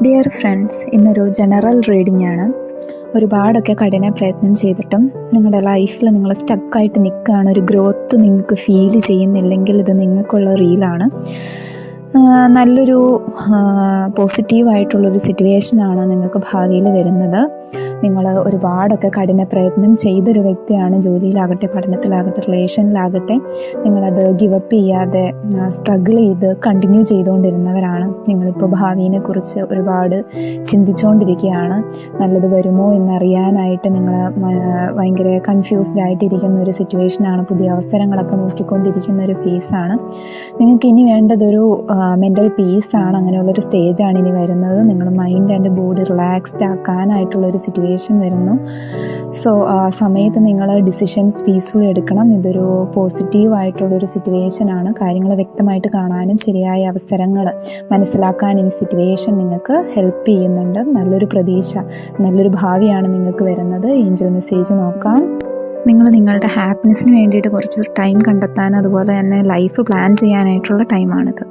Dear friends, ഇന്നൊരു general reading ആണ്. ഒരുപാടൊക്കെ കഠിന പ്രയത്നം ചെയ്തിട്ടും നിങ്ങളുടെ ലൈഫിൽ നിങ്ങൾ സ്റ്റക്കായിട്ട് നിൽക്കുകയാണ്, ഒരു ഗ്രോത്ത് നിങ്ങൾക്ക് ഫീൽ ചെയ്യുന്നില്ലെങ്കിൽ ഇത് നിങ്ങൾക്കുള്ള റീലാണ്. നല്ലൊരു പോസിറ്റീവായിട്ടുള്ളൊരു സിറ്റുവേഷനാണ് നിങ്ങൾക്ക് ഭാവിയിൽ വരുന്നത്. നിങ്ങൾ ഒരുപാടൊക്കെ കഠിന പ്രയത്നം ചെയ്തൊരു വ്യക്തിയാണ്. ജോലിയിലാകട്ടെ, പഠനത്തിലാകട്ടെ, റിലേഷനിലാകട്ടെ, നിങ്ങളത് ഗിവപ്പ് ചെയ്യാതെ സ്ട്രഗിൾ ചെയ്ത് കണ്ടിന്യൂ ചെയ്തുകൊണ്ടിരുന്നവരാണ്. നിങ്ങളിപ്പോൾ ഭാവിയെ കുറിച്ച് ഒരുപാട് ചിന്തിച്ചുകൊണ്ടിരിക്കുകയാണ്. നല്ലത് വരുമോ എന്നറിയാനായിട്ട് നിങ്ങൾ ഭയങ്കര കൺഫ്യൂസ്ഡ് ആയിട്ടിരിക്കുന്ന ഒരു സിറ്റുവേഷനാണ്. പുതിയ അവസരങ്ങളൊക്കെ നോക്കിക്കൊണ്ടിരിക്കുന്ന ഒരു ഫേസാണ്. നിങ്ങൾക്ക് ഇനി വേണ്ടതൊരു മെൻ്റൽ പീസാണ്. അങ്ങനെയുള്ളൊരു സ്റ്റേജാണ് ഇനി വരുന്നത്. നിങ്ങൾ മൈൻഡ് ആൻഡ് ബോഡി റിലാക്സ്ഡ് ആക്കാനായിട്ടുള്ളൊരു സിറ്റുവേഷൻ വരുന്നു. സോ ആ സമയത്ത് നിങ്ങൾ ഡിസിഷൻസ് പീസ്ഫുള്ളി എടുക്കണം. ഇതൊരു പോസിറ്റീവായിട്ടുള്ളൊരു സിറ്റുവേഷനാണ്. കാര്യങ്ങൾ വ്യക്തമായിട്ട് കാണാനും ശരിയായ അവസരങ്ങൾ മനസ്സിലാക്കാൻ ഈ സിറ്റുവേഷൻ നിങ്ങൾക്ക് ഹെൽപ്പ് ചെയ്യുന്നുണ്ട്. നല്ലൊരു പ്രതീക്ഷ, നല്ലൊരു ഭാവിയാണ് നിങ്ങൾക്ക് വരുന്നത്. ഏഞ്ചൽ മെസ്സേജ് നോക്കാം. നിങ്ങൾ നിങ്ങളുടെ ഹാപ്പിനെസ്സിന് വേണ്ടിയിട്ട് കുറച്ച് ടൈം കണ്ടെത്താൻ, അതുപോലെ തന്നെ ലൈഫ് പ്ലാൻ ചെയ്യാനായിട്ടുള്ള ടൈമാണിത്.